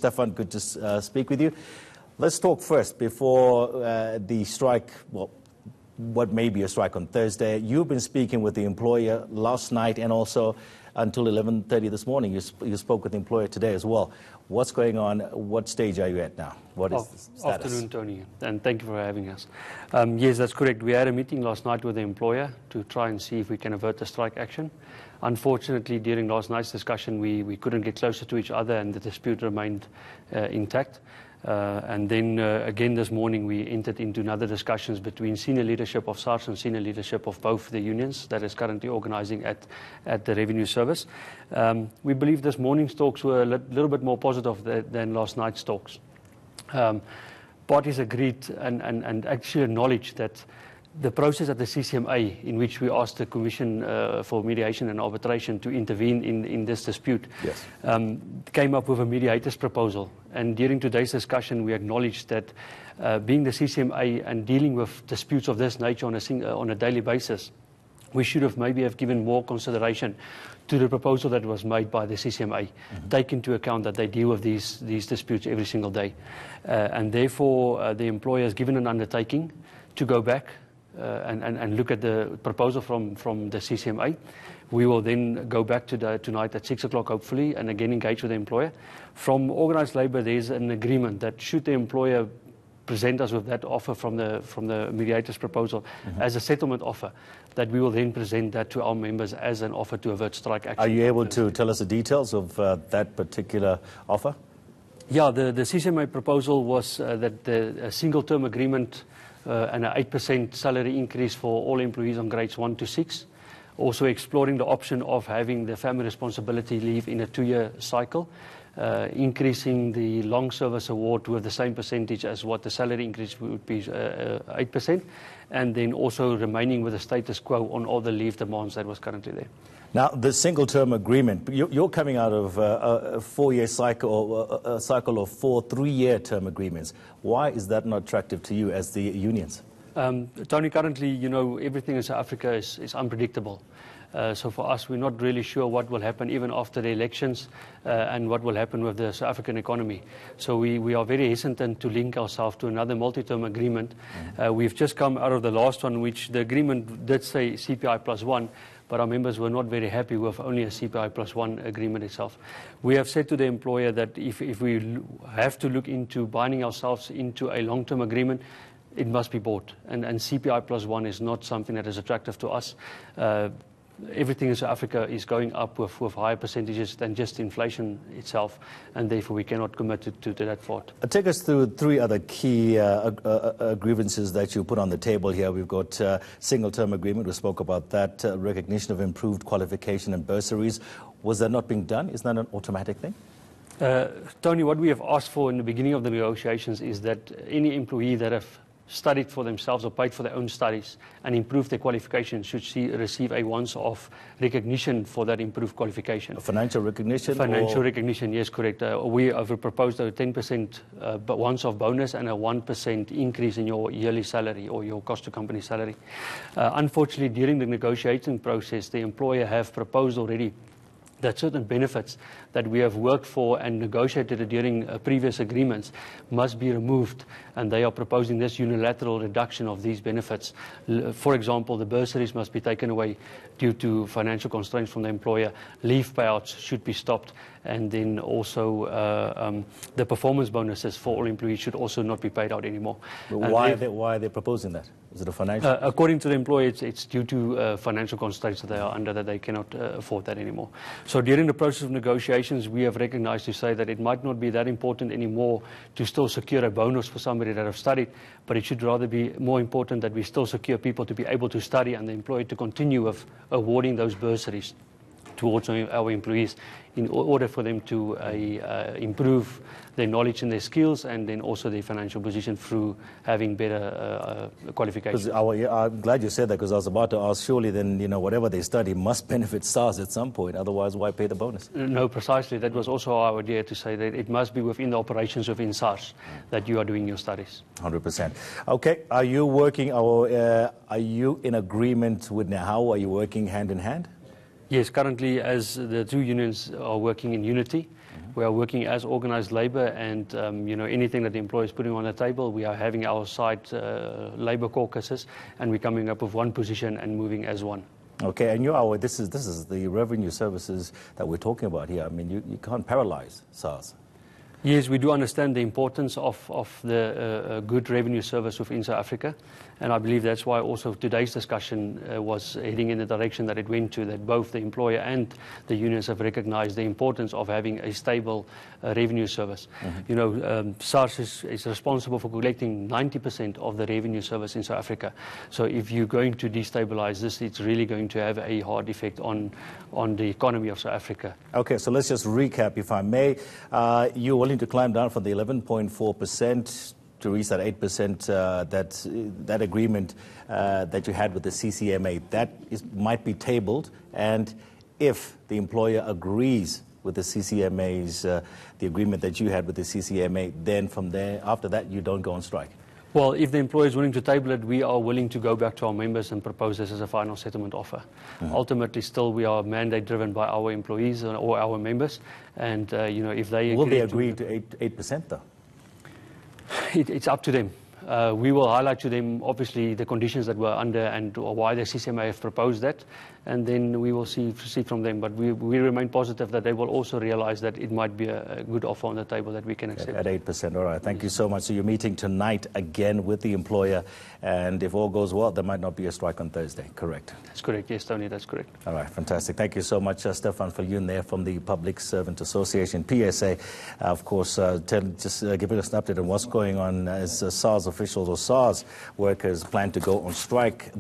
Stefan, good to speak with you. Let's talk first before the strike, well, what may be a strike on Thursday. You've been speaking with the employer last night and also until 11:30 this morning. You spoke with the employer today as well. What's going on? What stage are you at now? What is the status? Afternoon, Tony, and thank you for having us. Yes, that's correct. We had a meeting last night with the employer to try and see if we can avert the strike action. Unfortunately, during last night's discussion, we couldn't get closer to each other and the dispute remained intact. And then again this morning we entered into another discussions between senior leadership of Sars and senior leadership of both the unions that is currently organising at the Revenue Service. We believe this morning's talks were a little bit more positive than last night's talks. Parties agreed and actually acknowledged that the process at the CCMA, in which we asked the Commission for Mediation and Arbitration to intervene in this dispute, yes, came up with a mediator's proposal. And during today's discussion, we acknowledged that being the CCMA and dealing with disputes of this nature on a daily basis, we should have maybe given more consideration to the proposal that was made by the CCMA, take into account that they deal with these disputes every single day. And therefore, the employer has given an undertaking to go back and look at the proposal from the CCMA. We will then go back tonight at 6 o'clock, hopefully, and again engage with the employer. From organised labour, there's an agreement that should the employer present us with that offer from the mediator's proposal as a settlement offer, that we will then present that to our members as an offer to avert strike action. Are you able to tell us the details of that particular offer? Yeah, the CCMA proposal was that the single-term agreement and an 8% salary increase for all employees on grades 1 to 6. Also exploring the option of having the family responsibility leave in a 2-year cycle, increasing the long service award with the same percentage as what the salary increase would be, 8%, and then also remaining with the status quo on all the leave demands that was currently there. Now, the single-term agreement, you're coming out of a 4-year cycle, or a cycle of 4 3-year term agreements. Why is that not attractive to you as the unions? Tony, currently, you know, everything in South Africa is unpredictable. So for us, we're not really sure what will happen even after the elections and what will happen with the South African economy. So we are very hesitant to link ourselves to another multi-term agreement. We've just come out of the last one, which the agreement did say CPI +1, but our members were not very happy with only a CPI +1 agreement itself. We have said to the employer that if we have to look into binding ourselves into a long-term agreement, it must be bought. And CPI +1 is not something that is attractive to us. Everything in South Africa is going up with higher percentages than just inflation itself, and therefore we cannot commit to that fault. Take us through 3 other key grievances that you put on the table here. We've got single-term agreement. We spoke about that. Recognition of improved qualification and bursaries. Was that not being done? Is that an automatic thing? Tony, what we have asked for in the beginning of the negotiations is that any employee that have studied for themselves or paid for their own studies and improved their qualification should receive a once-off recognition for that improved qualification. A financial recognition? Financial recognition, yes, correct. We have proposed a 10% once-off bonus and a 1% increase in your yearly salary or your cost-to-company salary. Unfortunately, during the negotiating process, the employer have proposed already that certain benefits that we have worked for and negotiated during previous agreements must be removed, and they are proposing this unilateral reduction of these benefits. For example, the bursaries must be taken away due to financial constraints from the employer. Leave payouts should be stopped, and then also the performance bonuses for all employees should also not be paid out anymore. Why are they proposing that? Is it a financial? According to the employer, it's due to financial constraints that they are under, that they cannot afford that anymore. So during the process of negotiations, we have recognized to say that it might not be that important anymore to still secure a bonus for somebody that have studied, but it should rather be more important that we still secure people to be able to study and the employer to continue with awarding those bursaries towards our employees in order for them to improve their knowledge and their skills, and then also their financial position through having better qualifications. I'm glad you said that, because I was about to ask, surely then, you know, whatever they study must benefit SARS at some point, otherwise why pay the bonus? No, precisely. That was also our idea, to say that it must be within the operations within SARS that you are doing your studies. 100%. Okay, are you working, are you in agreement with NAHAO? Are you working hand in hand? Yes, currently, as the 2 unions are working in unity, We are working as organised labour, and anything that the employer is putting on the table, we are having our side labour caucuses, and we're coming up with one position and moving as one. Okay, and you are, this is the revenue services that we're talking about here. I mean, you can't paralyze SARS. Yes, we do understand the importance of the good revenue service within South Africa, and I believe that's why also today's discussion was heading in the direction that it went to, that both the employer and the unions have recognized the importance of having a stable revenue service. SARS is responsible for collecting 90% of the revenue service in South Africa. So if you're going to destabilize this, it's really going to have a hard effect on the economy of South Africa. Okay, so let's just recap, if I may. You're willing to climb down from the 11.4% to reach that 8%, that agreement that you had with the CCMA. That might be tabled, and if the employer agrees with the CCMA's, the agreement that you had with the CCMA, then from there, after that, you don't go on strike. Well, if the employer is willing to table it, we are willing to go back to our members and propose this as a final settlement offer. Ultimately, still, we are mandate driven by our employees or our members, and if they will they agree to 8% though? It's up to them. We will highlight to them, obviously, the conditions that we're under and why the CCMA have proposed that, and then we will see from them. But we remain positive that they will also realize that it might be a good offer on the table that we can accept. At 8%, all right. Thank you so much. So you're meeting tonight again with the employer, and if all goes well, there might not be a strike on Thursday, correct? That's correct. Yes, Tony, that's correct. All right, fantastic. Thank you so much, Stefan Viljoen there from the Public Servant Association, PSA. Of course, just giving us an update on what's going on as SARS officials or SARS workers plan to go on strike.